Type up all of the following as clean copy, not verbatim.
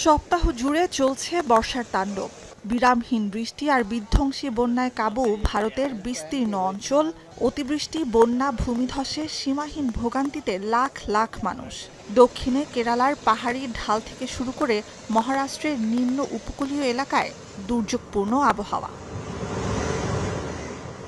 সপ্তাহ জুড়ে চলছে বর্ষার তাণ্ডব। বিরামহীন বৃষ্টি আর বিধ্বংসী বন্যায় কাবু ভারতের বিস্তীর্ণ অঞ্চল। অতিবৃষ্টি, বন্যা, ভূমিধসে সীমাহীন ভোগান্তিতে লাখ লাখ মানুষ। দক্ষিণে কেরালার পাহাড়ি ঢাল থেকে শুরু করে মহারাষ্ট্রের নিম্ন উপকূলীয় এলাকায় দুর্যোগপূর্ণ আবহাওয়া।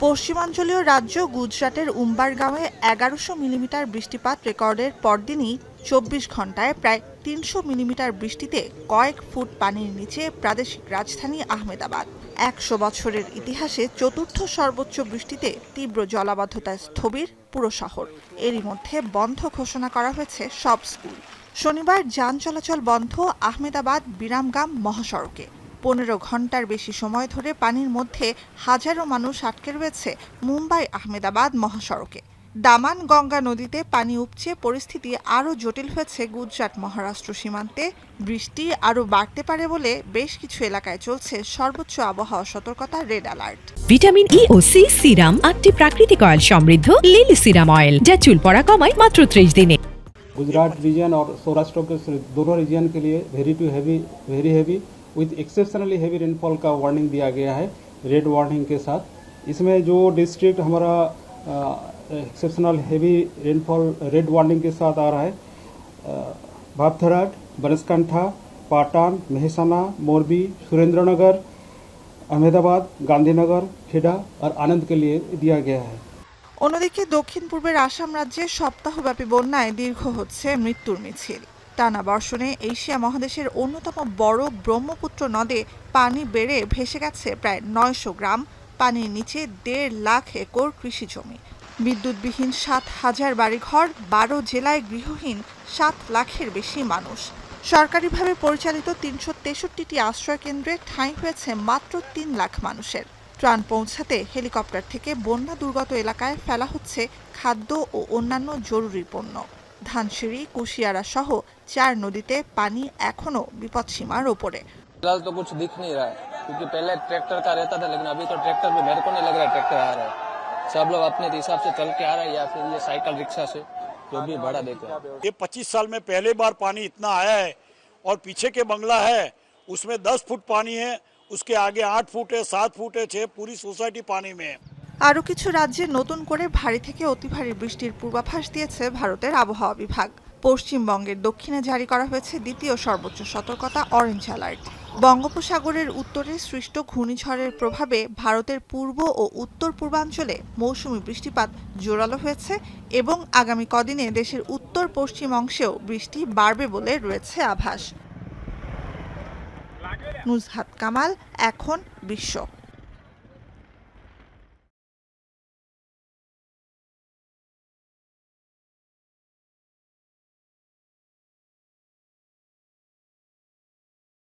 পশ্চিমাঞ্চলীয় রাজ্য গুজরাটের উম্বারগাঁওয়ে ১১০০ মিলিমিটার বৃষ্টিপাত রেকর্ডের পরদিনই ২৪ ঘণ্টায় প্রায় ৩০০ মিলিমিটার বৃষ্টিতে কয়েক ফুট পানির নিচে প্রাদেশিক রাজধানী আহমেদাবাদ। ১০০ বছরের ইতিহাসে চতুর্থ সর্বোচ্চ বৃষ্টিতে তীব্র জলাবদ্ধতায় স্থবির পুরো শহর। এরই মধ্যে বন্ধ ঘোষণা করা হয়েছে সব স্কুল। শনিবার যান চলাচল বন্ধ আহমেদাবাদ বিরামগাম মহাসড়কে। ১৫ ঘণ্টার বেশি সময় ধরে পানির মধ্যে হাজারো মানুষ আটকে রয়েছে মুম্বাই আহমেদাবাদ মহাসড়কে। দামান গঙ্গা নদীতে পানি উপচে পরিস্থিতি আরও জটিল হয়েছে গুজরাট মহারাষ্ট্র সীমান্তে। বৃষ্টি আরও বাড়তে পারে বলে বেশ কিছু এলাকায় চলছে সর্বোচ্চ আবহাওয়া সতর্কতা রেড অ্যালার্ট। ভিটামিন ই ও সি সিরাম 8টি প্রাকৃতিক অয়েল সমৃদ্ধ লিলি সিরাম অয়েল, যা চুল পড়া কমায় মাত্র 30 দিনে। गुजरात रीजन और सौराष्ट्र के दोनों रीजन के लिए very heavy with exceptionally heavy rainfall का वार्निंग दिया गया है रेड वार्निंग के साथ। इसमें जो डिस्ट्रिक्ट हमारा exceptional heavy rainfall red warning के साथ आ रहा है बापथराट, बनसकांठा, पाटन, मेहसाना, मोरबी, सुरेंद्रनगर, अहमदाबाद, गांधीनगर, खेड़ा और आनंद के लिए दिया गया है। অন্যদিকে দক্ষিণ পূর্বের আসাম রাজ্যে সপ্তাহব্যাপী বন্যায় দীর্ঘ হচ্ছে মৃত্যুর মিছিল। টানা বর্ষণে এশিয়া মহাদেশের অন্যতম বড় ব্রহ্মপুত্র নদে পানি বেড়ে ভেসে গেছে প্রায় ৯০০ গ্রাম। পানির নিচে ১.৫ লাখ একর কৃষি জমি। বিদ্যুৎবিহীন ৭,০০০ বাড়িঘর, ১২ জেলায় গৃহহীন ৭ লাখের বেশি মানুষ। সরকারিভাবে পরিচালিত ৩৬৩টি আশ্রয় কেন্দ্রে ঠাঁই হয়েছে মাত্র ৩ লাখ মানুষের। ত্রাণ পৌঁছাতে হেলিকপ্টার থেকে বন্যা দুর্গত এলাকায় ফেলা হচ্ছে খাদ্য ও অন্যান্য জরুরি পণ্য। ধানসিঁড়ি, কুশিয়ারা সহ ৪ নদীতে পানি এখনও বিপদসীমার ওপরে। फिलहाल तो कुछ दिख नहीं रहा है क्योंकि पहले ट्रैक्टर का रहता था, लेकिन अभी तो ट्रैक्टर भी मेरे को नहीं लग रहा है ट्रैक्टर आ रहा है। सब लोग अपने हिसाब से चल के आ रहा है या फिर ये साइकिल रिक्शा से जो भी भाड़ा देते हैं। ये 25 साल में पहले बार पानी इतना आया है और पीछे के बंगला है उसमें 10 फुट पानी है, उसके आगे 8 फुट है, 7 फुट है, 6 पूरी सोसाइटी पानी में है। আরও কিছু রাজ্যে নতুন করে ভারী থেকে অতি ভারী বৃষ্টির পূর্বাভাস দিয়েছে ভারতের আবহাওয়া বিভাগ। পশ্চিমবঙ্গের দক্ষিণে জারি করা হয়েছে দ্বিতীয় সর্বোচ্চ সতর্কতা অরেঞ্জ অ্যালার্ট। বঙ্গোপসাগরের উত্তরে সৃষ্ট ঘূর্ণিঝড়ের প্রভাবে ভারতের পূর্ব ও উত্তর পূর্বাঞ্চলে মৌসুমি বৃষ্টিপাত জোরালো হয়েছে এবং আগামী কদিনে দেশের উত্তর পশ্চিম অংশেও বৃষ্টি বাড়বে বলে রয়েছে আভাস। নুজহাত কামাল, এখন বিশ্ব।